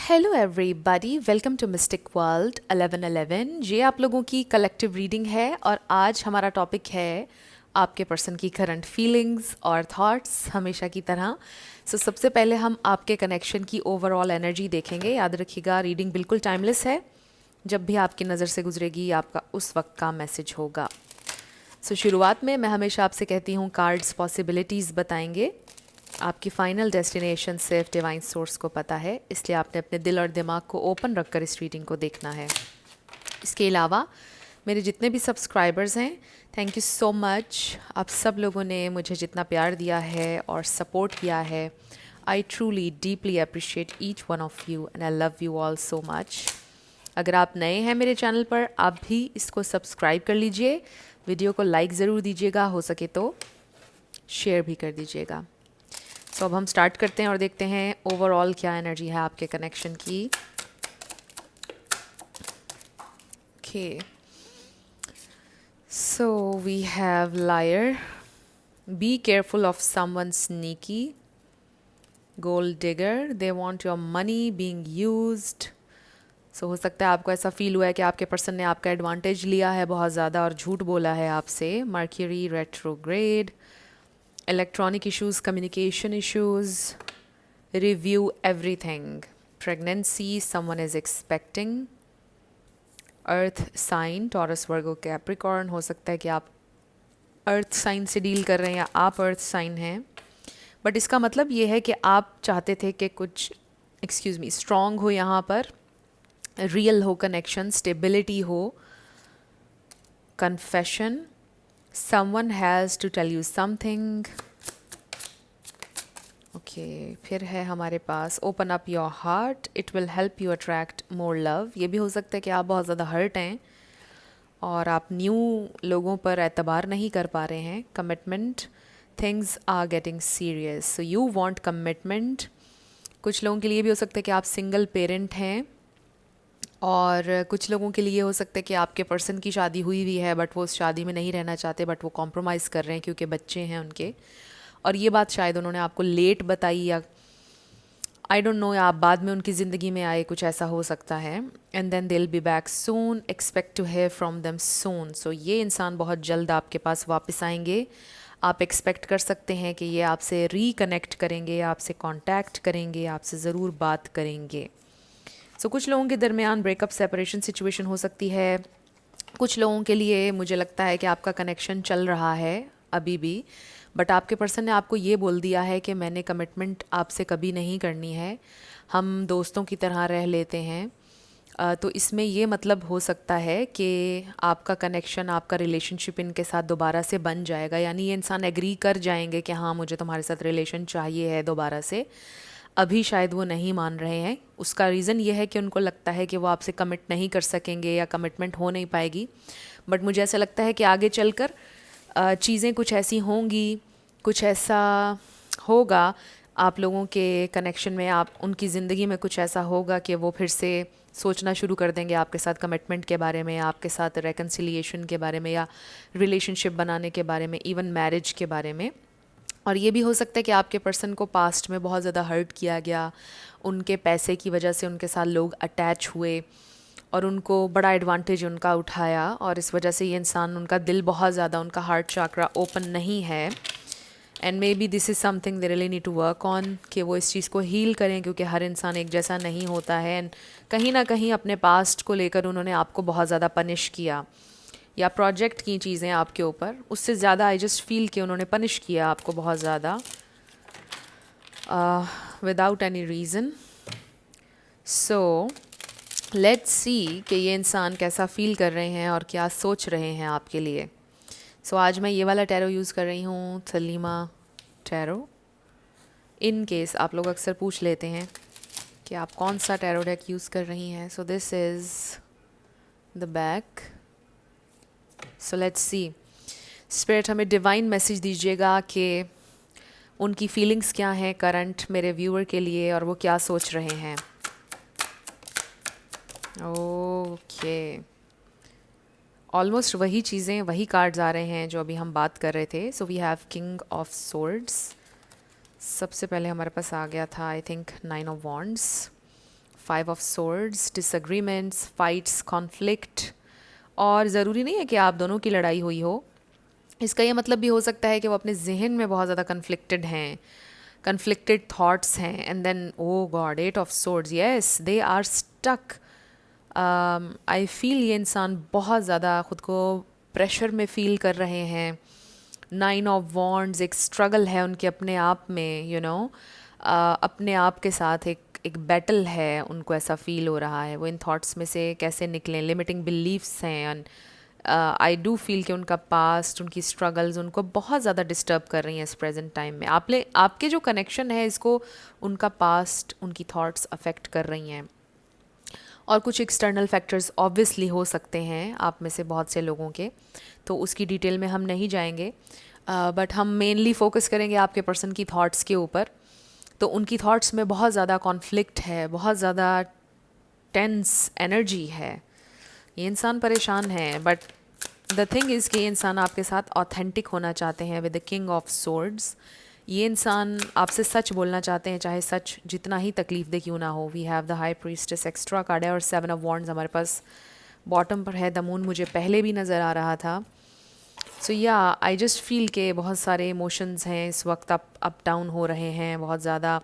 Hello everybody, welcome to mystic world 1111। ये आप लोगों की कलेक्टिव रीडिंग है और आज हमारा टॉपिक है आपके पर्सन की करंट फीलिंग्स और थॉट्स, हमेशा की तरह। सबसे पहले हम आपके कनेक्शन की ओवरऑल एनर्जी देखेंगे। याद रखिएगा, रीडिंग बिल्कुल टाइमलेस है। जब भी आपकी नज़र से गुजरेगी आपका उस वक्त का मैसेज होगा। शुरुआत में मैं हमेशा आपसे कहती हूँ, कार्ड्स पॉसिबिलिटीज़ बताएंगे। आपकी फाइनल डेस्टिनेशन सिर्फ डिवाइन सोर्स को पता है, इसलिए आपने अपने दिल और दिमाग को ओपन रखकर इस रीडिंग को देखना है। इसके अलावा मेरे जितने भी सब्सक्राइबर्स हैं, थैंक यू सो मच। आप सब लोगों ने मुझे जितना प्यार दिया है और सपोर्ट किया है, I truly deeply appreciate each one of you and I love you all so much. अगर आप नए हैं मेरे चैनल पर, आप भी इसको सब्सक्राइब कर लीजिए, वीडियो को लाइक ज़रूर दीजिएगा, हो सके तो शेयर भी कर दीजिएगा। अब हम स्टार्ट करते हैं और देखते हैं ओवरऑल क्या एनर्जी है आपके कनेक्शन की। Okay, so we have liar, be careful of someone sneaky, gold digger, they want your money being used. हो सकता है आपको ऐसा फील हुआ है कि आपके पर्सन ने आपका एडवांटेज लिया है बहुत ज़्यादा और झूठ बोला है आपसे। Mercury retrograde, electronic issues, communication issues, review everything, pregnancy, someone is expecting, earth sign, Taurus, Virgo, Capricorn. हो सकता है कि आप अर्थ साइन से डील कर रहे हैं या आप अर्थ साइन हैं, बट इसका मतलब ये है कि आप चाहते थे कि कुछ स्ट्रॉन्ग हो, यहाँ पर रियल हो कनेक्शन, स्टेबिलिटी हो, confession, someone has to tell you something. Okay, फिर है हमारे पास open up your heart, it will help you attract more love. ये भी हो सकता है कि आप बहुत ज़्यादा हर्ट हैं और आप न्यू लोगों पर एतबार नहीं कर पा रहे हैं। Commitment, things are getting serious, so you want commitment. कुछ लोगों के लिए भी हो सकता है कि आप सिंगल पेरेंट हैं और कुछ लोगों के लिए हो सकता है कि आपके पर्सन की शादी हुई हुई है बट वो उस शादी में नहीं रहना चाहते, बट वो कॉम्प्रोमाइज़ कर रहे हैं क्योंकि बच्चे हैं उनके, और ये बात शायद उन्होंने आपको लेट बताई या आई डोंट नो, या आप बाद में उनकी ज़िंदगी में आए, कुछ ऐसा हो सकता है। And then they will be back soon, expect to hear from them soon. So ये इंसान बहुत जल्द आपके पास वापस आएंगे। आप एक्सपेक्ट कर सकते हैं कि ये आपसे रिकनेक्ट करेंगे, आपसे कांटेक्ट करेंगे, आपसे ज़रूर बात करेंगे। कुछ लोगों के दरमियान ब्रेकअप सेपरेशन सिचुएशन हो सकती है। कुछ लोगों के लिए मुझे लगता है कि आपका कनेक्शन चल रहा है अभी भी, बट आपके पर्सन ने आपको ये बोल दिया है कि मैंने कमिटमेंट आपसे कभी नहीं करनी है, हम दोस्तों की तरह रह लेते हैं। तो इसमें ये मतलब हो सकता है कि आपका कनेक्शन, आपका रिलेशनशिप इनके साथ दोबारा से बन जाएगा, यानी ये इंसान एग्री कर जाएंगे कि हाँ मुझे तुम्हारे साथ रिलेशन चाहिए है दोबारा से। अभी शायद वो नहीं मान रहे हैं, उसका रीज़न ये है कि उनको लगता है कि वो आपसे कमिट नहीं कर सकेंगे या कमिटमेंट हो नहीं पाएगी। बट मुझे ऐसा लगता है कि आगे चलकर चीज़ें कुछ ऐसी होंगी, कुछ ऐसा होगा आप लोगों के कनेक्शन में, आप उनकी ज़िंदगी में कुछ ऐसा होगा कि वो फिर से सोचना शुरू कर देंगे आपके साथ कमिटमेंट के बारे में, आपके साथ रेकन्सिलिएशन के बारे में, या रिलेशनशिप बनाने के बारे में, इवन मैरिज के बारे में। और ये भी हो सकता है कि आपके पर्सन को पास्ट में बहुत ज़्यादा हर्ट किया गया, उनके पैसे की वजह से उनके साथ लोग अटैच हुए और उनको बड़ा एडवांटेज उनका उठाया, और इस वजह से ये इंसान, उनका दिल बहुत ज़्यादा, उनका हार्ट चाक्रा ओपन नहीं है। And maybe this is something they really need to work on, कि वो इस चीज़ को हील करें, क्योंकि हर इंसान एक जैसा नहीं होता है। एंड कहीं ना कहीं अपने पास्ट को लेकर उन्होंने आपको बहुत ज़्यादा पनिश किया या प्रोजेक्ट की चीज़ें आपके ऊपर, उससे ज़्यादा आई जस्ट फील कि उन्होंने पनिश किया आपको बहुत ज़्यादा without any reason. So let's see कि ये इंसान कैसा फील कर रहे हैं और क्या सोच रहे हैं आपके लिए। आज मैं ये वाला टैरो यूज़ कर रही हूँ, सलीमा टैरो। इन केस आप लोग अक्सर पूछ लेते हैं कि आप कौन सा टैरो डेक यूज़ कर रही हैं, सो this is the back. So let's see, spirit हमें डिवाइन मैसेज दीजिएगा कि उनकी फीलिंग्स क्या हैं करंट मेरे व्यूअर के लिए, और वो क्या सोच रहे हैं। ओके, ऑलमोस्ट वही चीज़ें, वही कार्ड्स आ रहे हैं जो अभी हम बात कर रहे थे। So we have king of swords, सबसे पहले हमारे पास आ गया था I think 9 of wands, five of swords, disagreements, fights, conflict. और ज़रूरी नहीं है कि आप दोनों की लड़ाई हुई हो, इसका ये मतलब भी हो सकता है कि वो अपने जहन में बहुत ज़्यादा कन्फ्लिक्टेड हैं, कन्फ्लिक्टेड थॉट्स हैं, and then oh God, eight of swords, yes they are stuck. I feel ये इंसान बहुत ज़्यादा खुद को प्रेशर में फील कर रहे हैं। नाइन ऑफ वॉन्ड्स, एक स्ट्रगल है उनके अपने आप में, अपने आप के साथ एक बैटल है, उनको ऐसा फील हो रहा है। वो इन थॉट्स में से कैसे निकलें, लिमिटिंग बिलीव्स हैं, एंड आई डू फील कि उनका पास्ट, उनकी स्ट्रगल्स उनको बहुत ज़्यादा डिस्टर्ब कर रही हैं इस प्रेजेंट टाइम में। आपके जो कनेक्शन है इसको उनका पास्ट, उनकी थॉट्स अफेक्ट कर रही हैं। और कुछ एक्सटर्नल फैक्टर्स ऑब्वियसली हो सकते हैं आप में से बहुत से लोगों के, तो उसकी डिटेल में हम नहीं जाएंगे, बट हम मेनली फोकस करेंगे आपके पर्सन की थॉट्स के ऊपर। तो उनकी थॉट्स में बहुत ज़्यादा कॉन्फ्लिक्ट है, बहुत ज़्यादा टेंस एनर्जी है, ये इंसान परेशान है। बट द थिंग इज़ कि ये इंसान आपके साथ ऑथेंटिक होना चाहते हैं with the king of swords. ये इंसान आपसे सच बोलना चाहते हैं, चाहे सच जितना ही तकलीफ दे क्यों ना हो। We have the high priestess extra card है, और सेवन ऑफ वॉन्ड्स हमारे पास बॉटम पर है। द मून मुझे पहले भी नज़र आ रहा था। सो या आई जस्ट फील के बहुत सारे इमोशंस हैं इस वक्त, अप डाउन हो रहे हैं बहुत ज़्यादा।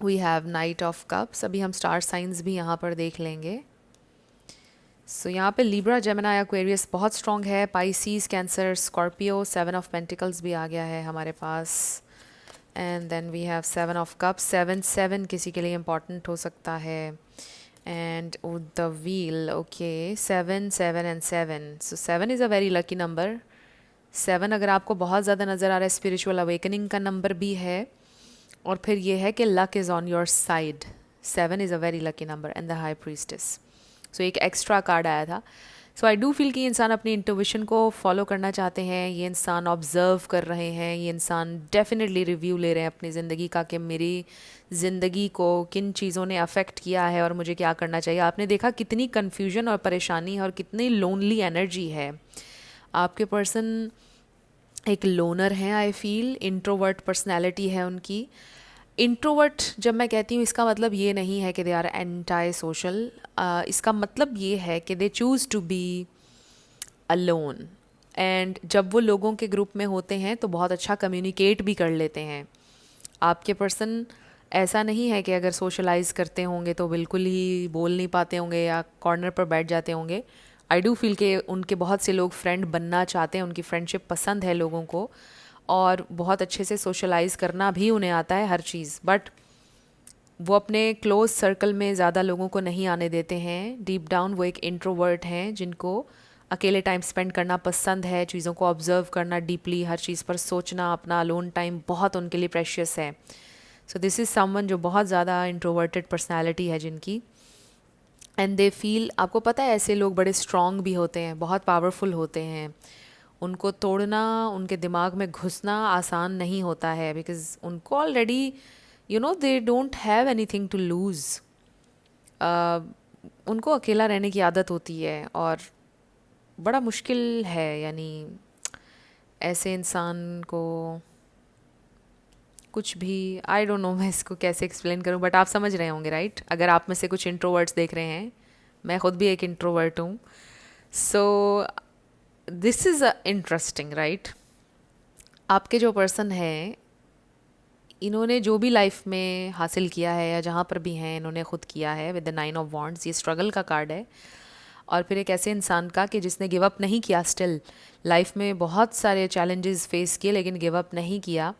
We have knight of cups. अभी हम स्टार साइंस भी यहाँ पर देख लेंगे। सो यहाँ पे लिब्रा, जेमिनी, एक्वेरियस बहुत स्ट्रॉन्ग है। Pisces, Cancer, Scorpio, seven of pentacles भी आ गया है हमारे पास। And then we have seven of cups. Seven seven किसी के लिए इम्पॉर्टेंट हो सकता है। And the wheel, okay, seven seven and seven. So seven is a very lucky number. Seven अगर आपको बहुत ज़्यादा नज़र आ रहा है, स्पिरिचुअल अवेकनिंग का नंबर भी है। और फिर ये है कि luck is on your side. Seven is a very lucky number and the high priestess. So एक एक्स्ट्रा कार्ड आया था। सो आई डू फील कि ये इंसान अपनी इंट्यूशन को फॉलो करना चाहते हैं, ये इंसान ऑब्ज़र्व कर रहे हैं, ये इंसान डेफिनेटली रिव्यू ले रहे हैं अपनी ज़िंदगी का कि मेरी ज़िंदगी को किन चीज़ों ने अफेक्ट किया है और मुझे क्या करना चाहिए। आपने देखा कितनी कन्फ्यूजन और परेशानी और कितनी लोनली एनर्जी है। आपके पर्सन एक लोनर हैं, आई फील इंट्रोवर्ट पर्सनैलिटी है उनकी। इंट्रोवर्ट जब मैं कहती हूँ, इसका मतलब ये नहीं है कि दे आर एंटाई सोशल। इसका मतलब ये है कि they choose to be alone. And जब वो लोगों के ग्रुप में होते हैं तो बहुत अच्छा कम्युनिकेट भी कर लेते हैं। आपके पर्सन ऐसा नहीं है कि अगर सोशलाइज करते होंगे तो बिल्कुल ही बोल नहीं पाते होंगे या कॉर्नर पर बैठ जाते होंगे। आई डू फील कि उनके बहुत से लोग फ्रेंड बनना चाहते हैं, उनकी फ्रेंडशिप पसंद है लोगों को, और बहुत अच्छे से सोशलाइज करना भी उन्हें आता है हर चीज़। बट वो अपने क्लोज सर्कल में ज़्यादा लोगों को नहीं आने देते हैं। डीप डाउन वो एक इंट्रोवर्ट हैं जिनको अकेले टाइम स्पेंड करना पसंद है, चीज़ों को ऑब्जर्व करना डीपली, हर चीज़ पर सोचना, अपना अलोन टाइम बहुत उनके लिए प्रेशियस है। सो दिस इज़ समवन जो बहुत ज़्यादा इंट्रोवर्टेड पर्सनैलिटी है जिनकी। एंड दे फील, आपको पता है ऐसे लोग बड़े स्ट्रॉन्ग भी होते हैं, बहुत पावरफुल होते हैं। उनको तोड़ना, उनके दिमाग में घुसना आसान नहीं होता है, बिकॉज उनको already they don't have anything to lose. उनको अकेला रहने की आदत होती है और बड़ा मुश्किल है, यानी ऐसे इंसान को कुछ भी, आई डोंट नो मैं इसको कैसे एक्सप्लेन करूं, बट आप समझ रहे होंगे राइट। अगर आप में से कुछ इंट्रोवर्ट्स देख रहे हैं, मैं खुद भी एक इंट्रोवर्ट हूँ। सो दिस इज़ इंटरेस्टिंग राइट। आपके जो पर्सन है, इन्होंने जो भी लाइफ में हासिल किया है या जहाँ पर भी हैं, इन्होंने खुद किया है with the nine of wands. ये स्ट्रगल का कार्ड है, और फिर एक ऐसे इंसान का कि जिसने गिव अप नहीं किया, स्टिल लाइफ में बहुत सारे चैलेंजेस फेस किए लेकिन गिव अप नहीं किया।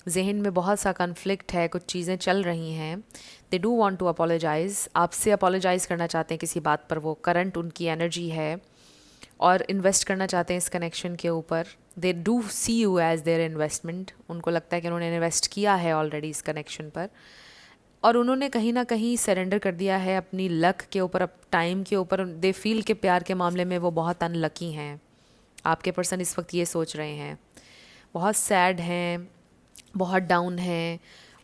जहन में बहुत सा कन्फ्लिक्ट है, कुछ चीज़ें चल रही हैं। They do want to apologise, आपसे अपोलोजाइज़ करना चाहते हैं किसी बात पर। वो करंट उनकी एनर्जी है और इन्वेस्ट करना चाहते हैं इस कनेक्शन के ऊपर। They do see you as their investment. उनको लगता है कि उन्होंने इन्वेस्ट किया है ऑलरेडी इस कनेक्शन पर, और उन्होंने कहीं ना कहीं सरेंडर कर दिया है अपनी लक के ऊपर, अब टाइम के ऊपर। दे फील के प्यार के मामले में वो बहुत अनलकी हैं। आपके पर्सन इस वक्त ये सोच रहे हैं, बहुत सैड हैं, बहुत डाउन हैं,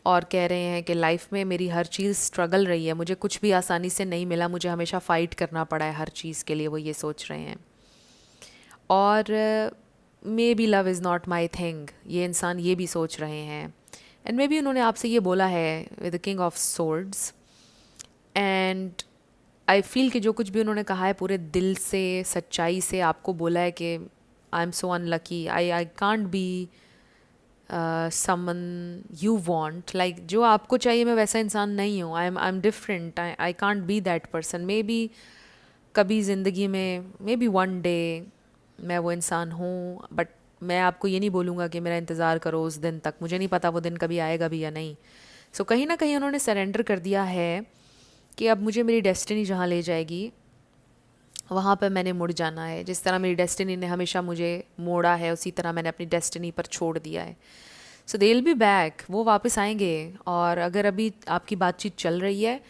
और कह रहे हैं कि लाइफ में मेरी हर चीज़ स्ट्रगल रही है, मुझे कुछ भी आसानी से नहीं मिला, मुझे हमेशा फ़ाइट करना पड़ा है हर चीज़ के लिए। वो ये सोच रहे हैं। और may be love is not my thing, ये इंसान ये भी सोच रहे हैं। एंड मे बी उन्होंने आपसे ये बोला है with the king of swords, and I feel कि जो कुछ भी उन्होंने कहा है पूरे दिल से, सच्चाई से आपको बोला है कि I am so unlucky, I can't be someone you want, like जो आपको चाहिए मैं वैसा इंसान नहीं हूँ, I am different, I can't be that person. May be कभी ज़िंदगी में, मे बी वन डे मैं वो इंसान हूँ, बट मैं आपको ये नहीं बोलूँगा कि मेरा इंतज़ार करो उस दिन तक, मुझे नहीं पता वो दिन कभी आएगा भी या नहीं। सो कहीं ना कहीं उन्होंने सरेंडर कर दिया है कि अब मुझे मेरी डेस्टिनी जहाँ ले जाएगी वहाँ पर मैंने मुड़ जाना है। जिस तरह मेरी डेस्टिनी ने हमेशा मुझे मोड़ा है उसी तरह मैंने अपनी डेस्टिनी पर छोड़ दिया है। सो दे विल बी बैक, वो वापस आएंगे। और अगर अभी आपकी बातचीत चल रही है,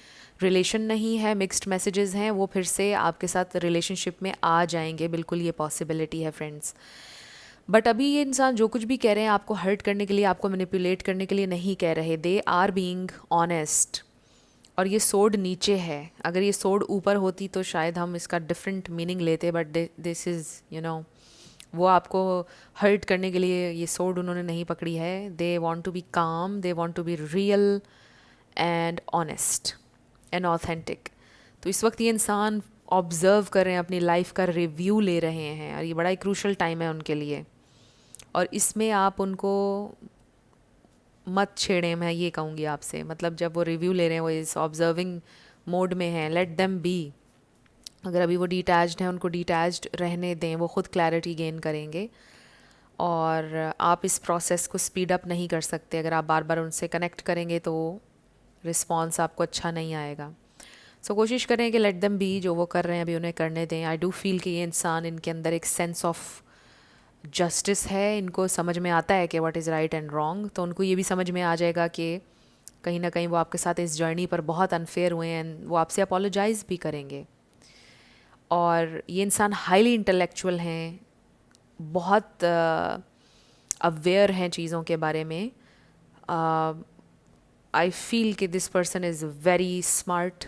रिलेशन नहीं है, मिक्स्ड मैसेजेस हैं, वो फिर से आपके साथ रिलेशनशिप में आ जाएंगे, बिल्कुल ये पॉसिबिलिटी है फ्रेंड्स। बट अभी ये इंसान जो कुछ भी कह रहे हैं आपको हर्ट करने के लिए, आपको मैनिपुलेट करने के लिए नहीं कह रहे, दे आर बीइंग ऑनेस्ट। और ये सोड नीचे है, अगर ये सोड ऊपर होती तो शायद हम इसका डिफरेंट मीनिंग लेते, but this is you know, वो आपको हर्ट करने के लिए ये सोड उन्होंने नहीं पकड़ी है। दे want to be calm, they want to be real and honest and authentic. तो इस वक्त ये इंसान ऑब्ज़र्व कर रहे हैं, अपनी लाइफ का रिव्यू ले रहे हैं, और ये बड़ा ही क्रूशल टाइम है उनके लिए। और इसमें आप उनको मत छेड़ें, मैं ये कहूँगी आपसे। मतलब जब वो रिव्यू ले रहे हैं, वो इस ऑब्जर्विंग मोड में हैं, लेट देम बी। अगर अभी वो डिटैच्ड हैं, उनको डिटैच्ड रहने दें, वो खुद क्लैरिटी गेन करेंगे। और आप इस प्रोसेस को स्पीड अप नहीं कर सकते। अगर आप बार बार उनसे कनेक्ट करेंगे तो रिस्पॉन्स आपको अच्छा नहीं आएगा। सो कोशिश करें कि लेट देम बी, जो वो कर रहे हैं अभी उन्हें करने दें। आई डू फील कि ये इंसान, इनके अंदर एक सेंस ऑफ जस्टिस है, इनको समझ में आता है कि what is right and wrong. तो उनको ये भी समझ में आ जाएगा कि कहीं ना कहीं वो आपके साथ इस जर्नी पर बहुत अनफेयर हुए हैं, एंड वो आपसे अपोलोजाइज़ भी करेंगे। और ये इंसान हाईली इंटेलेक्चुअल हैं, बहुत अवेयर हैं चीज़ों के बारे में। आई फील कि this person is very smart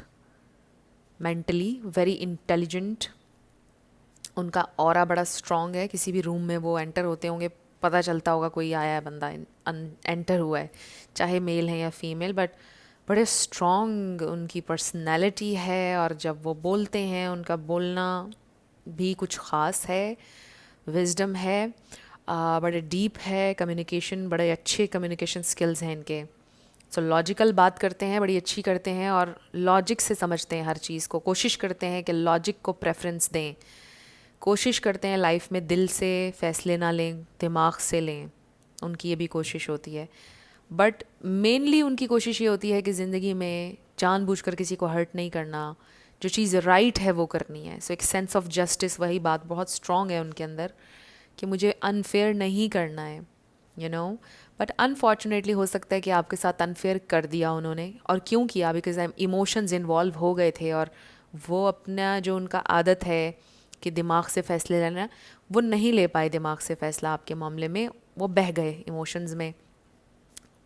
mentally, very intelligent. उनका ऑरा बड़ा स्ट्रॉन्ग है, किसी भी रूम में वो एंटर होते होंगे, पता चलता होगा कोई आया है, बंदा एंटर हुआ है, चाहे मेल है या फीमेल, बट बड़े स्ट्रॉन्ग उनकी पर्सनैलिटी है। और जब वो बोलते हैं, उनका बोलना भी कुछ ख़ास है, विजडम है, बड़े डीप है कम्युनिकेशन, बड़े अच्छे कम्युनिकेशन स्किल्स हैं इनके। सो लॉजिकल बात करते हैं, बड़ी अच्छी करते हैं, और लॉजिक से समझते हैं हर चीज़ को, कोशिश करते हैं कि लॉजिक को प्रेफरेंस दें, कोशिश करते हैं लाइफ में दिल से फ़ैसले ना लें, दिमाग से लें, उनकी ये भी कोशिश होती है। बट मेनली उनकी कोशिश ये होती है कि ज़िंदगी में जानबूझकर किसी को हर्ट नहीं करना, जो चीज़ राइट है वो करनी है। सो एक सेंस ऑफ जस्टिस, वही बात बहुत स्ट्रॉन्ग है उनके अंदर कि मुझे अनफेयर नहीं करना है, यू नो। बट अनफॉर्चुनेटली हो सकता है कि आपके साथ अनफेयर कर दिया उन्होंने। और क्यों किया? बिकॉज इमोशंस इन्वॉल्व हो गए थे, और वो अपना जो उनका आदत है कि दिमाग से फ़ैसले लेना, वो नहीं ले पाए दिमाग से फ़ैसला आपके मामले में। वो बह गए इमोशंस में,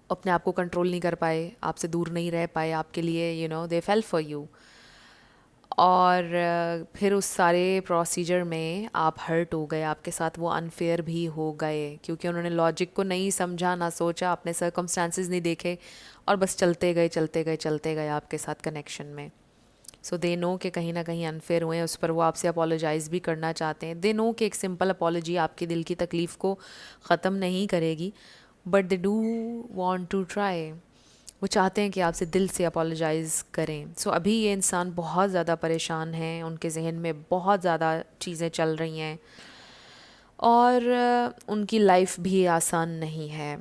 अपने आप को कंट्रोल नहीं कर पाए, आपसे दूर नहीं रह पाए, आपके लिए you know they fail for you. और फिर उस सारे प्रोसीजर में आप हर्ट हो गए, आपके साथ वो अनफेयर भी हो गए, क्योंकि उन्होंने लॉजिक को नहीं समझा, ना सोचा, अपने सर्कमस्टांसेस नहीं देखे, और बस चलते गए चलते गए चलते गए आपके साथ कनेक्शन में। सो दे नो कि कहीं ना कहीं अनफेयर हुए हैं, उस पर वो आपसे अपोलोजाइज़ भी करना चाहते हैं। दे नो कि एक सिंपल अपोलॉजी आपके दिल की तकलीफ़ को ख़त्म नहीं करेगी, but they do want to try. वो चाहते हैं कि आपसे दिल से अपोलोजाइज़ करें। सो अभी ये इंसान बहुत ज़्यादा परेशान हैं, उनके जहन में बहुत ज़्यादा चीज़ें चल रही हैं, और उनकी लाइफ भी आसान नहीं है।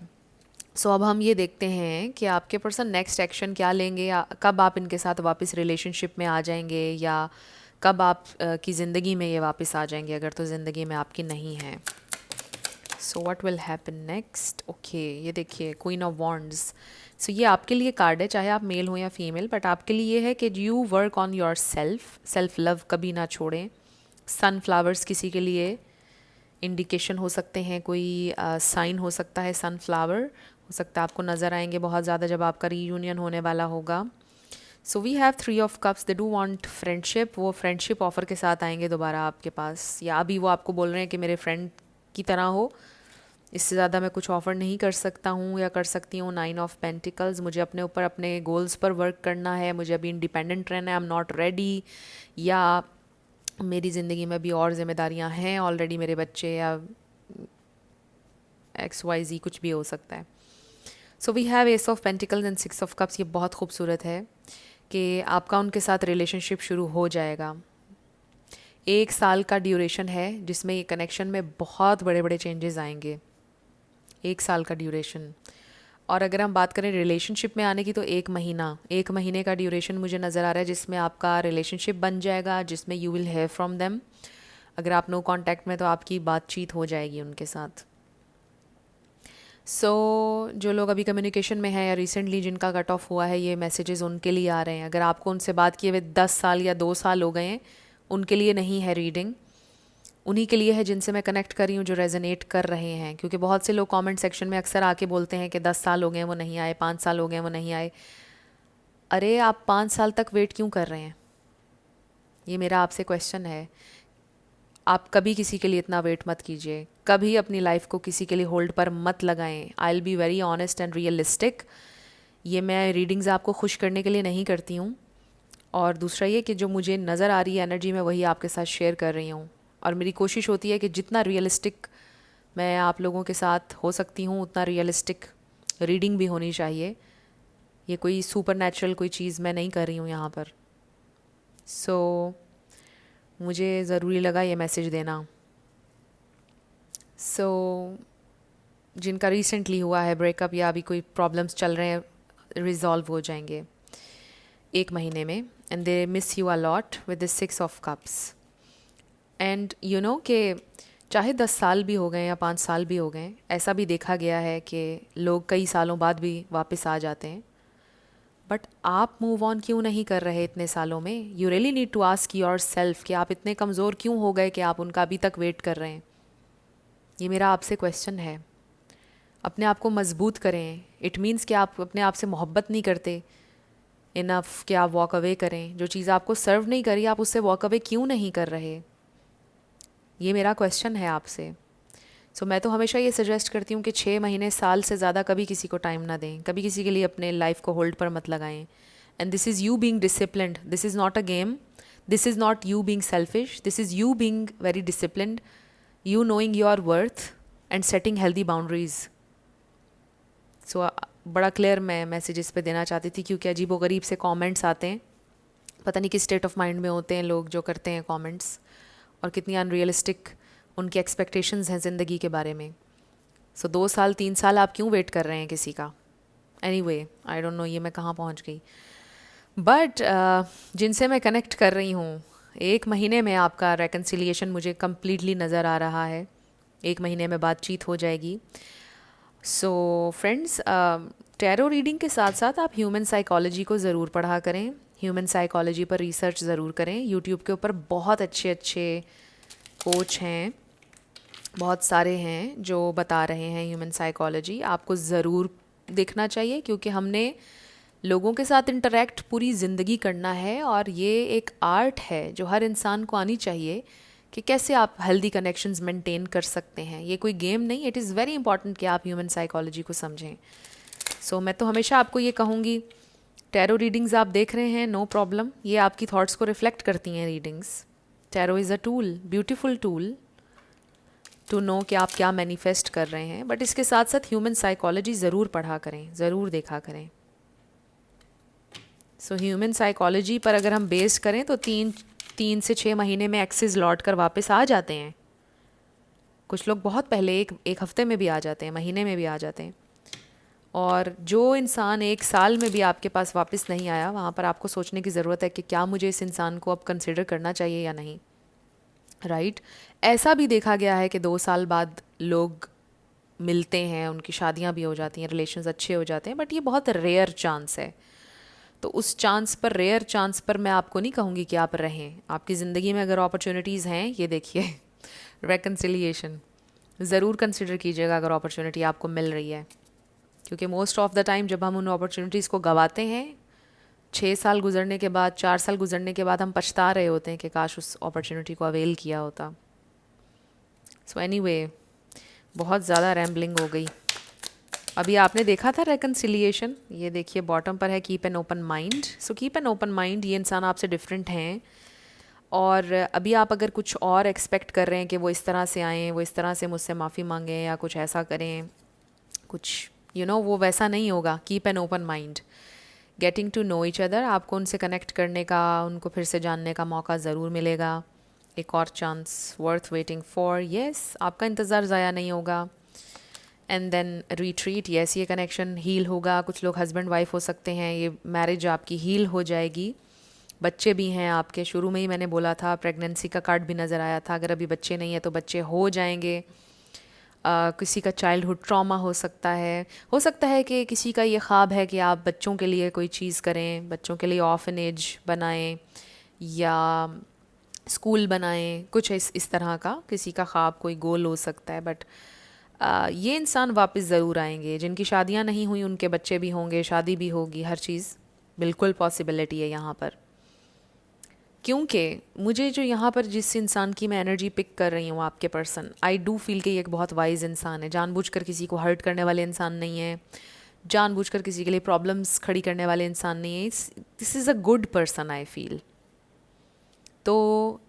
सो अब हम ये देखते हैं कि आपके पर्सन नेक्स्ट एक्शन क्या लेंगे, कब आप इनके साथ वापस रिलेशनशिप में आ जाएंगे, या कब आप की ज़िंदगी में ये वापस आ जाएंगे, अगर तो ज़िंदगी में आपकी नहीं है। So what will happen next? Okay, ये देखिए क्वीन ऑफ वॉन्ड्स। सो ये आपके लिए कार्ड है, चाहे आप मेल हो या फीमेल, बट आपके लिए ये है कि you work on your self, self love कभी ना छोड़ें। सनफ्लावर्स किसी के लिए इंडिकेशन हो सकते हैं, कोई साइन हो सकता है, सनफ्लावर हो सकता है आपको नज़र आएंगे बहुत ज़्यादा जब आपका रीयूनियन होने वाला होगा। So we have 3 of cups, they do want friendship, वो फ्रेंडशिप ऑफ़र के साथ आएंगे दोबारा आपके पास, या अभी वो आपको बोल रहे हैं कि मेरे फ्रेंड की तरह हो, इससे ज़्यादा मैं कुछ ऑफ़र नहीं कर सकता हूँ या कर सकती हूँ। 9 ऑफ पेंटिकल्स, मुझे अपने ऊपर अपने गोल्स पर वर्क करना है, मुझे अभी इंडिपेंडेंट रहना है, आई एम नॉट रेडी, या मेरी ज़िंदगी में भी और ज़िम्मेदारियाँ हैं ऑलरेडी, मेरे बच्चे या XYZ कुछ भी हो सकता है। So we have ace of pentacles and 6 of cups. ये बहुत खूबसूरत है कि आपका उनके साथ रिलेशनशिप शुरू हो जाएगा। 1 साल का ड्यूरेशन है जिसमें ये कनेक्शन में बहुत बड़े बड़े चेंजेस आएंगे। 1 साल का ड्यूरेशन। और अगर हम बात करें रिलेशनशिप में आने की तो 1 महीने का ड्यूरेशन मुझे नज़र आ रहा है जिसमें आपका रिलेशनशिप बन जाएगा, जिसमें you will hair from them. अगर आप नो कांटेक्ट में तो आपकी बातचीत हो जाएगी उनके साथ। जो लोग अभी कम्युनिकेशन में हैं या रिसेंटली जिनका कट ऑफ हुआ है, ये मैसेजेस उनके लिए आ रहे हैं। अगर आपको उनसे बात किए हुए 10 साल या 2 साल हो गए हैं, उनके लिए नहीं है रीडिंग, उन्हीं के लिए है जिनसे मैं कनेक्ट कर रही हूँ, जो रेजोनेट कर रहे हैं। क्योंकि बहुत से लोग कमेंट सेक्शन में अक्सर आके बोलते हैं कि 10 साल हो गए वो नहीं आए, 5 साल हो गए वो नहीं आए। अरे आप 5 साल तक वेट क्यों कर रहे हैं? ये मेरा आपसे क्वेश्चन है। आप कभी किसी के लिए इतना वेट मत कीजिए, कभी अपनी लाइफ को किसी के लिए होल्ड पर मत लगाएं। I will be very honest and realistic. ये मैं रीडिंग्स आपको खुश करने के लिए नहीं करती हूँ। और दूसरा ये कि जो मुझे नज़र आ रही है एनर्जी में, वही आपके साथ शेयर कर रही हूँ। और मेरी कोशिश होती है कि जितना रियलिस्टिक मैं आप लोगों के साथ हो सकती हूँ, उतना रियलिस्टिक रीडिंग भी होनी चाहिए। ये कोई सुपर नेचुरल कोई चीज़ मैं नहीं कर रही हूँ यहाँ पर। मुझे ज़रूरी लगा ये मैसेज देना। जिनका रिसेंटली हुआ है ब्रेकअप या अभी कोई प्रॉब्लम्स चल रहे हैं, रिजॉल्व हो जाएंगे 1 महीने में। And they miss you a lot with the 6 of cups. And you know कि चाहे 10 साल भी हो गए या 5 साल भी हो गए, ऐसा भी देखा गया है कि लोग कई सालों बाद भी वापस आ जाते हैं। बट आप मूव ऑन क्यों नहीं कर रहे इतने सालों में? You really need to ask yourself कि आप इतने कमज़ोर क्यों हो गए कि आप उनका अभी तक वेट कर रहे हैं। ये मेरा आपसे क्वेश्चन है। अपने आप को मजबूत करें। इट मीन्स कि आप अपने आप से मोहब्बत नहीं करते इनफ कि आप वॉक अवे करें। जो चीज़ आपको सर्व नहीं करी, आप उससे वॉक अवे क्यों नहीं कर रहे? ये मेरा क्वेश्चन है आपसे। मैं तो हमेशा ये सजेस्ट करती हूँ कि 6 महीने साल से ज़्यादा कभी किसी को टाइम ना दें, कभी किसी के लिए अपने लाइफ को होल्ड पर मत लगाएं। And this is you being disciplined, this is not a game, this is not you being selfish, this is you being very disciplined, you knowing your worth and setting healthy boundaries. बड़ा clear मैं message इस पे देना चाहती थी, क्योंकि अजीबोगरीब से कमेंट्स आते हैं। पता नहीं किस स्टेट ऑफ माइंड में होते हैं लोग जो करते हैं कमेंट्स, और कितनी अनरियलिस्टिक उनकी एक्सपेक्टेशंस हैं ज़िंदगी के बारे में। 2 साल 3 साल आप क्यों वेट कर रहे हैं किसी का? एनीवे, आई डोंट नो ये मैं कहाँ पहुँच गई। बट जिनसे मैं कनेक्ट कर रही हूँ, 1 महीने में आपका रेकन्सिलिएशन मुझे कम्प्लीटली नज़र आ रहा है। 1 महीने में बातचीत हो जाएगी। फ्रेंड्स, टैरो रीडिंग के साथ साथ आप ह्यूमन साइकोलॉजी को ज़रूर पढ़ा करें। ह्यूमन साइकोलॉजी पर रिसर्च ज़रूर करें। यूट्यूब के ऊपर बहुत अच्छे अच्छे कोच हैं, बहुत सारे हैं जो बता रहे हैं ह्यूमन साइकोलॉजी। आपको ज़रूर देखना चाहिए, क्योंकि हमने लोगों के साथ इंटरेक्ट पूरी ज़िंदगी करना है, और ये एक आर्ट है जो हर इंसान को आनी चाहिए कि कैसे आप हेल्दी कनेक्शंस मेंटेन कर सकते हैं। ये कोई गेम नहीं, इट इज़ वेरी इंपॉर्टेंट कि आप ह्यूमन साइकोलॉजी को समझें। मैं तो हमेशा आपको ये कहूँगी, टैरो रीडिंग्स आप देख रहे हैं, नो प्रॉब्लम, ये आपकी थॉट्स को रिफ्लेक्ट करती हैं readings. Tarot is a tool, beautiful tool to know कि आप क्या मैनिफेस्ट कर रहे हैं। बट इसके साथ साथ ह्यूमन साइकोलॉजी ज़रूर पढ़ा करें, ज़रूर देखा करें। ह्यूमन साइकोलॉजी पर अगर हम बेस करें तो 3 से 6 महीने में एक्सेस लौट कर वापस आ जाते हैं। कुछ लोग बहुत पहले एक हफ्ते में भी आ जाते हैं, महीने में भी आ जाते हैं। और जो इंसान 1 साल में भी आपके पास वापस नहीं आया, वहाँ पर आपको सोचने की ज़रूरत है कि क्या मुझे इस इंसान को अब कंसिडर करना चाहिए या नहीं। राइट? ऐसा भी देखा गया है कि 2 साल बाद लोग मिलते हैं, उनकी शादियाँ भी हो जाती हैं, रिलेशंस अच्छे हो जाते हैं। बट ये बहुत रेयर चांस है। तो उस चांस पर, रेयर चांस पर मैं आपको नहीं कहूँगी कि आप रहें। आपकी ज़िंदगी में अगर अपॉर्चुनिटीज़ हैं, ये देखिए रेकन्सिलिएशन ज़रूर कंसिडर कीजिएगा अगर अपॉर्चुनिटी आपको मिल रही है। क्योंकि मोस्ट ऑफ द टाइम जब हम उन अपॉर्चुनिटीज़ को गंवाते हैं, 6 साल गुजरने के बाद, 4 साल गुजरने के बाद हम पछता रहे होते हैं कि काश उस अपॉर्चुनिटी को अवेल किया होता। एनीवे, बहुत ज़्यादा रैम्बलिंग हो गई। अभी आपने देखा था रेकन्सिलिएशन, ये देखिए बॉटम पर है keep an open mind. So keep an open mind, ये इंसान आपसे डिफरेंट हैं और अभी आप अगर कुछ और एक्सपेक्ट कर रहे हैं कि वो इस तरह से आएँ, वो इस तरह से मुझसे माफ़ी मांगें या कुछ ऐसा करें, कुछ वो वैसा नहीं होगा। Keep an open mind, getting to know each other, आपको उनसे कनेक्ट करने का, उनको फिर से जानने का मौका ज़रूर मिलेगा। एक और chance worth waiting for, yes, आपका इंतज़ार ज़ाया नहीं होगा। एंड देन रिट्रीट, यस, ये कनेक्शन हील होगा। कुछ लोग हस्बैंड वाइफ हो सकते हैं, ये मैरिज आपकी हील हो जाएगी। बच्चे भी हैं आपके, शुरू में ही मैंने बोला था, प्रेगनेंसी का कार्ड भी नज़र आया था। अगर अभी बच्चे नहीं है तो बच्चे हो जाएंगे। किसी का चाइल्डहुड ट्रॉमा हो सकता है कि किसी का ये ख्वाब है कि आप बच्चों के लिए कोई चीज़ करें, बच्चों के लिए ऑर्फनेज बनाएं या स्कूल बनाएं, कुछ इस तरह का किसी का ख्वाब, कोई गोल हो सकता है। बट ये इंसान वापस ज़रूर आएंगे। जिनकी शादियां नहीं हुई उनके बच्चे भी होंगे, शादी भी होगी, हर चीज़ बिल्कुल पॉसिबिलिटी है यहाँ पर। क्योंकि मुझे जो यहाँ पर जिस इंसान की मैं एनर्जी पिक कर रही हूँ, आपके पर्सन, आई डू फील कि ये एक बहुत वाइज इंसान है। जानबूझकर किसी को हर्ट करने वाले इंसान नहीं है, जानबूझकर किसी के लिए प्रॉब्लम्स खड़ी करने वाले इंसान नहीं है। This is a good person I feel. तो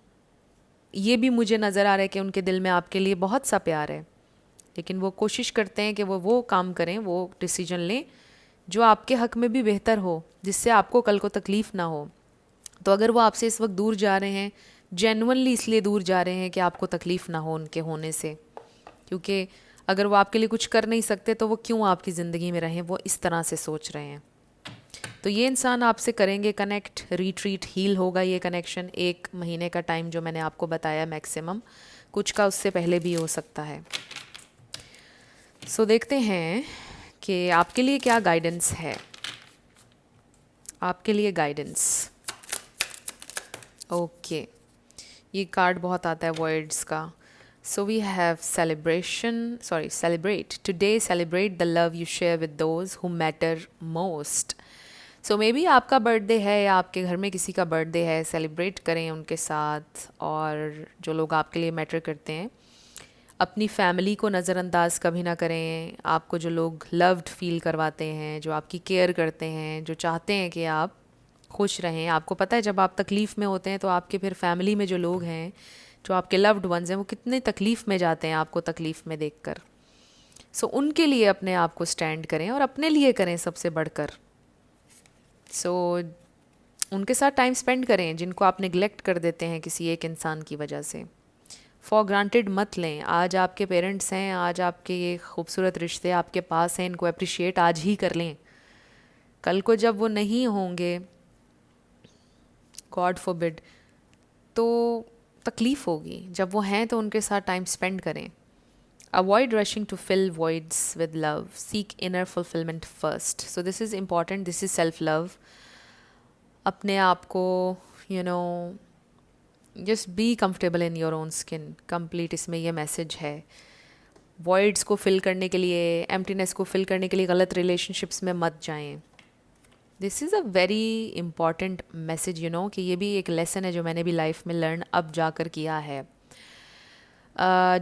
ये भी मुझे नज़र आ रहा है कि उनके दिल में आपके लिए बहुत सा प्यार है, लेकिन वो कोशिश करते हैं कि वो काम करें, वो डिसीजन लें जो आपके हक़ में भी बेहतर हो, जिससे आपको कल को तकलीफ़ ना हो। तो अगर वो आपसे इस वक्त दूर जा रहे हैं, जेन्युइनली इसलिए दूर जा रहे हैं कि आपको तकलीफ़ ना हो उनके होने से, क्योंकि अगर वो आपके लिए कुछ कर नहीं सकते तो वो क्यों आपकी ज़िंदगी में रहें, वो इस तरह से सोच रहे हैं। तो ये इंसान आपसे करेंगे कनेक्ट, रिट्रीट, हील होगा ये कनेक्शन। 1 महीने का टाइम जो मैंने आपको बताया मैक्सिमम, कुछ का उससे पहले भी हो सकता है। सो देखते हैं कि आपके लिए क्या गाइडेंस है। आपके लिए गाइडेंस, ओके, ये कार्ड बहुत आता है वर्ड्स का। So we have celebrate today, celebrate the love you share with those who matter most. So maybe आपका बर्थडे है या आपके घर में किसी का बर्थडे है, सेलिब्रेट करें उनके साथ। और जो लोग आपके लिए मैटर करते हैं, अपनी फैमिली को नज़रअंदाज कभी ना करें। आपको जो लोग लव्ड फील करवाते हैं, जो आपकी केयर करते हैं, जो चाहते हैं कि आप खुश रहें। आपको पता है जब आप तकलीफ़ में होते हैं तो आपके फिर फैमिली में जो लोग हैं, जो आपके लव्ड वंस हैं, वो कितने तकलीफ़ में जाते हैं आपको तकलीफ़ में देखकर। सो उनके लिए अपने आप को स्टैंड करें और अपने लिए करें सबसे बढ़कर। सो उनके साथ टाइम स्पेंड करें जिनको आप निगलेक्ट कर देते हैं किसी एक इंसान की वजह से। फॉर ग्रांटेड मत लें। आज आपके पेरेंट्स हैं, आज आपके ये खूबसूरत रिश्ते आपके पास हैं, इनको अप्रिशिएट आज ही कर लें। कल को जब वो नहीं होंगे, गॉड फॉरबिड, तो तकलीफ़ होगी। जब वो हैं तो उनके साथ टाइम स्पेंड करें। Avoid rushing to fill voids with love, seek inner fulfilment first. So this is important, this is self love. अपने आप को just be comfortable in your own skin, complete, इसमें यह मैसेज है। वॉइड्स को fill करने के लिए, एम्प्टीनेस को फिल करने के लिए गलत रिलेशनशिप्स में मत जाएं। This is a very important message, कि ये भी एक लेसन है जो मैंने भी लाइफ में लर्न अब जाकर किया है।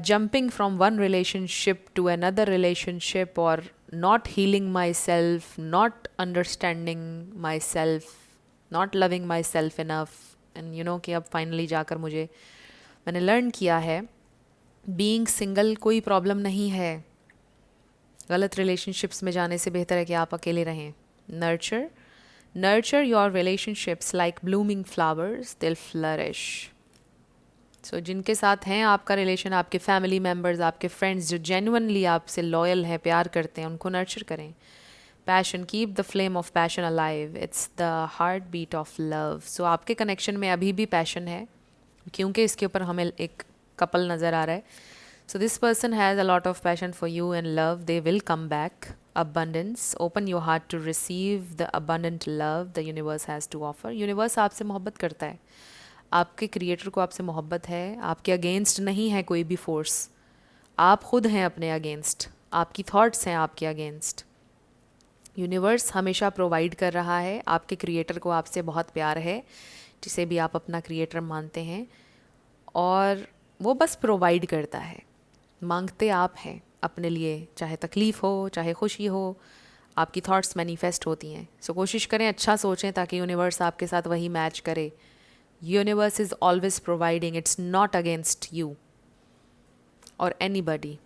Jumping from one relationship to another relationship और not healing myself, not understanding myself, not loving myself enough, and कि अब फाइनली जाकर मैंने लर्न किया है, बीइंग सिंगल कोई प्रॉब्लम नहीं है। गलत रिलेशनशिप्स में जाने से बेहतर है कि आप अकेले रहें। Nurture your relationships like blooming flowers, they'll flourish. So जिनके साथ हैं आपका रिलेशन, आपके फैमिली मेम्बर्स, आपके फ्रेंड्स जो जेन्युइनली आपसे लॉयल हैं, प्यार करते हैं, उनको नर्चर करें। Passion, keep the flame of passion alive, it's the heartbeat of love. So आपके कनेक्शन में अभी भी पैशन है, क्योंकि इसके ऊपर हमें एक कपल नज़र आ रहा है। So this person has a lot of passion for you and love, they will come back. Abundance, open your heart to receive the abundant love the universe has to offer. Universe आपसे मोहब्बत करता है, आपके creator को आपसे मोहब्बत है, आपके अगेंस्ट नहीं है कोई भी फोर्स, आप खुद हैं अपने अगेंस्ट, आपकी थॉट्स हैं आपके अगेंस्ट। यूनिवर्स हमेशा प्रोवाइड कर रहा है, आपके क्रिएटर को आपसे बहुत प्यार है, जिसे भी आप अपना क्रिएटर मानते हैं, और वो बस प्रोवाइड करता है। मांगते आप हैं, अपने लिए, चाहे तकलीफ़ हो चाहे खुशी हो, आपकी थॉट्स मैनिफेस्ट होती हैं. सो कोशिश करें अच्छा सोचें ताकि यूनिवर्स आपके साथ वही मैच करे. Universe is always providing, it's not against you और एनीबडी.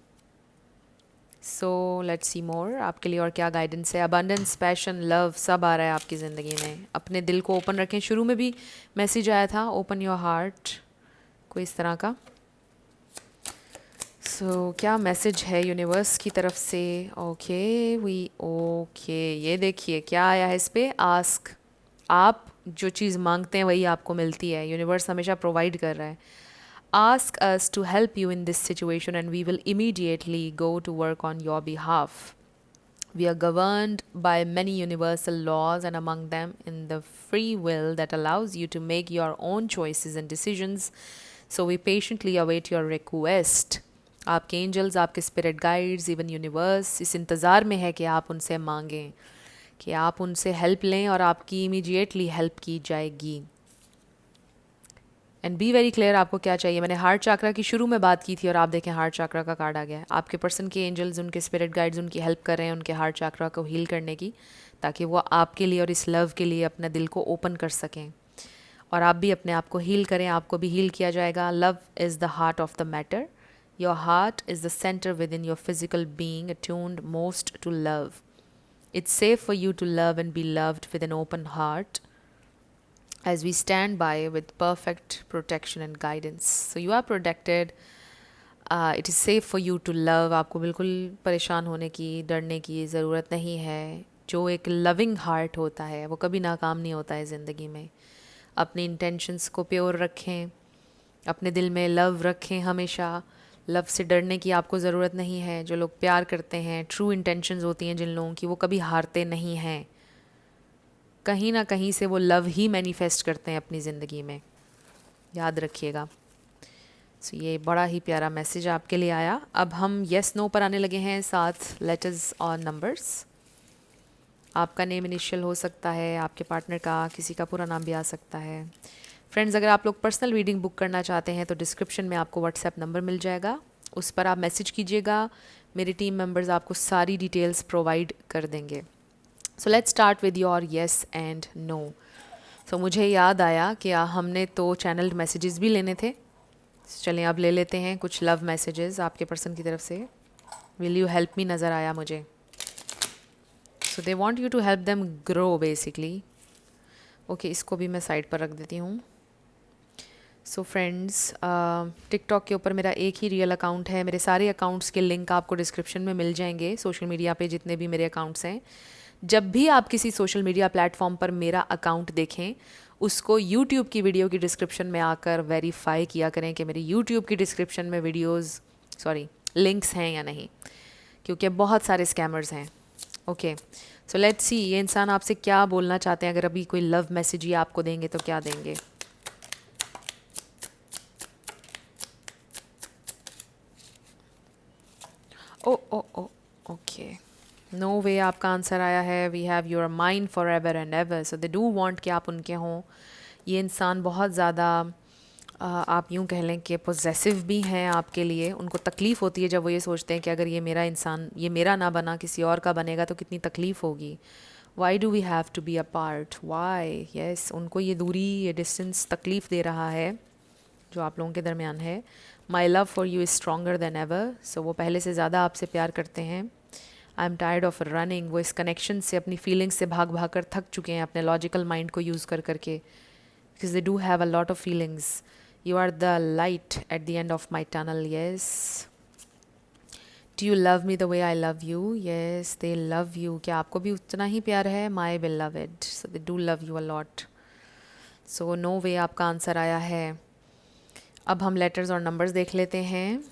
सो लेट्स सी मोर, आपके लिए और क्या गाइडेंस है. अबंडेंस, पैशन, लव सब आ रहा है आपकी ज़िंदगी में. अपने दिल को ओपन रखें. शुरू में भी मैसेज आया था ओपन योर हार्ट, कोई इस तरह का. सो क्या मैसेज है यूनिवर्स की तरफ से. ओके, ये देखिए क्या आया है इस पे. आस्क. आप जो चीज़ मांगते हैं वही आपको मिलती है. यूनिवर्स हमेशा प्रोवाइड कर रहा है. Ask us to help you in this situation and we will immediately go to work on your behalf. We are governed by many universal laws, and among them in the free will that allows you to make your own choices and decisions. So we patiently await your request. आपके angels, आपके spirit guides, even universe इस इंतज़ार में है कि आप उनसे मांगें, कि आप उनसे हेल्प लें और आपकी इमीडिएटली हेल्प की जाएगी. एंड बी वेरी क्लियर आपको क्या चाहिए. मैंने हार्ट चाक्रा की शुरू में बात की थी और आप देखें हार्ट चाक्रा का कार्ड आ गया है. आपके पर्सन के एंजल्स, उनके स्पिरिट गाइड्स उनकी हेल्प कर रहे हैं उनके हार्ट चाक्रा को हील करने की, ताकि वो आपके लिए और इस लव के लिए अपने दिल को ओपन कर सकें और आप भी अपने आप को हील करें. आपको भी हील किया जाएगा. Love is the heart of the matter. Your heart is the centre within your physical being attuned most to love. It's safe for you to love and be loved with an open heart as we stand by with perfect protection and guidance. So you are protected. It is safe for you to love. आपको बिल्कुल परेशान होने की, डरने की ज़रूरत नहीं है. जो एक लविंग हार्ट होता है वो कभी नाकाम नहीं होता है ज़िंदगी में. अपनी इंटेंशंस को प्योर रखें, अपने दिल में लव रखें हमेशा. लव से डरने की आपको ज़रूरत नहीं है. जो लोग प्यार करते हैं, ट्रू इंटेंशंस होती हैं जिन लोगों की, वो कभी हारते नहीं हैं. कहीं ना कहीं से वो लव ही मैनिफेस्ट करते हैं अपनी ज़िंदगी में, याद रखिएगा. सो ये बड़ा ही प्यारा मैसेज आपके लिए आया. अब हम येस नो पर आने लगे हैं. 7 लेटर्स और नंबर्स. आपका नेम इनिशियल हो सकता है, आपके पार्टनर का, किसी का पूरा नाम भी आ सकता है. फ्रेंड्स, अगर आप लोग पर्सनल रीडिंग बुक करना चाहते हैं तो डिस्क्रिप्शन में आपको व्हाट्सएप नंबर मिल जाएगा, उस पर आप मैसेज कीजिएगा. मेरी टीम मेंबर्स आपको सारी डिटेल्स प्रोवाइड कर देंगे. So let's start with your yes and no. So मुझे याद आया कि हमने तो चैनल्ड मैसेजेस भी लेने थे. चलें अब ले लेते हैं कुछ लव मैसेजेस आपके पर्सन की तरफ से. विल यू हेल्प मी नज़र आया मुझे. So they want you to help them grow basically. Okay, इसको भी मैं साइड पर रख देती हूँ. सो फ्रेंड्स, टिकटॉक के ऊपर मेरा एक ही रियल अकाउंट है. मेरे सारे अकाउंट्स के लिंक आपको डिस्क्रिप्शन में मिल जाएंगे. सोशल मीडिया पे जितने भी मेरे अकाउंट्स हैं, जब भी आप किसी सोशल मीडिया प्लेटफॉर्म पर मेरा अकाउंट देखें, उसको यूट्यूब की वीडियो की डिस्क्रिप्शन में आकर वेरीफाई किया करें कि मेरी यूट्यूब की डिस्क्रिप्शन में लिंक्स हैं या नहीं, क्योंकि बहुत सारे स्कैमर्स हैं. ओके, सो लेट्स सी ये इंसान आपसे क्या बोलना चाहते हैं. अगर अभी कोई लव मैसेज ही आपको देंगे तो क्या देंगे. ओ ओ ओ ओके, नो वे आपका आंसर आया है. We have your mind for ever and ever. So they do want कि आप उनके हों. ये इंसान बहुत ज़्यादा आप यूँ कह लें कि पोजेसिव भी हैं आपके लिए. उनको तकलीफ़ होती है जब वो ये सोचते हैं कि अगर ये मेरा इंसान, ये मेरा ना बना किसी और का बनेगा तो कितनी तकलीफ़ होगी. Why do we have to be a part, why. Yes, उनको ये दूरी, ये डिस्टेंस तकलीफ़ दे रहा है जो आप लोगों के दरमियान है. My love for you is stronger than ever. So वो पहले से ज़्यादा आपसे प्यार करते हैं. I am tired of running. वो इस कनेक्शन से, अपनी फीलिंग्स से भाग भाग कर थक चुके हैं अपने लॉजिकल माइंड को यूज़ कर करके. Because they do have a lot of feelings. You are the light at the end of my tunnel. Yes. Do you love me the way I love you. Yes, they love you. क्या आपको भी उतना ही प्यार है. My beloved. So they do love you a lot. So no way आपका answer आया है. अब हम लेटर्स और नंबर्स देख लेते हैं.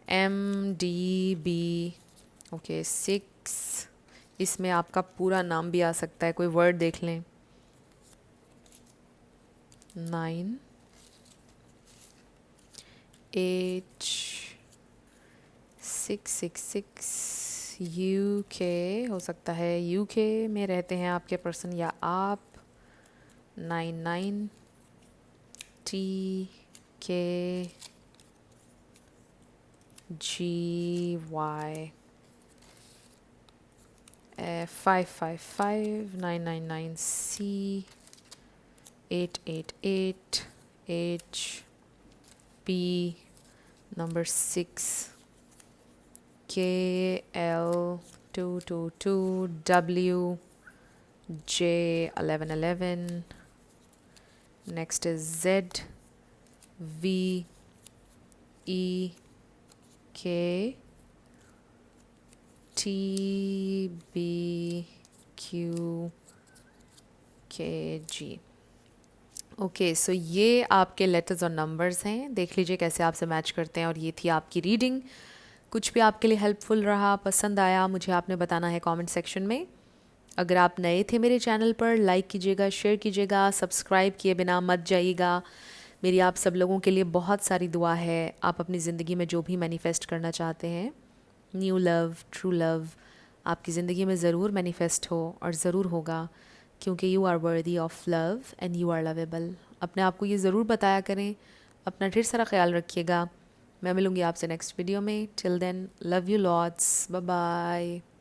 MDB. ओके, 6. इसमें आपका पूरा नाम भी आ सकता है, कोई वर्ड देख लें. 9. H. 666. UK हो सकता है. UK में रहते हैं आपके पर्सन या आप. 99. TK. GY 555999C 888 HP number 6 KL 222 W J 1111. Next is Z V E K T B Q K G. Okay so ये आपके लेटर्स और नंबर्स हैं, देख लीजिए कैसे आपसे मैच करते हैं। और ये थी आपकी रीडिंग। कुछ भी आपके लिए हेल्पफुल रहा, पसंद आया, मुझे आपने बताना है कमेंट सेक्शन में। अगर आप नए थे मेरे चैनल पर, लाइक कीजिएगा, शेयर कीजिएगा, सब्सक्राइब किए बिना मत जाइएगा। मेरी आप सब लोगों के लिए बहुत सारी दुआ है। आप अपनी ज़िंदगी में जो भी मैनिफेस्ट करना चाहते हैं, न्यू लव, ट्रू लव, आपकी ज़िंदगी में ज़रूर मैनिफेस्ट हो और ज़रूर होगा, क्योंकि you are worthy of love and you are lovable. अपने आप को ये ज़रूर बताया करें। अपना ढेर सारा ख्याल रखिएगा। मैं मिलूँगी आपसे नेक्स्ट वीडियो में। Till then, love you lots, bye bye.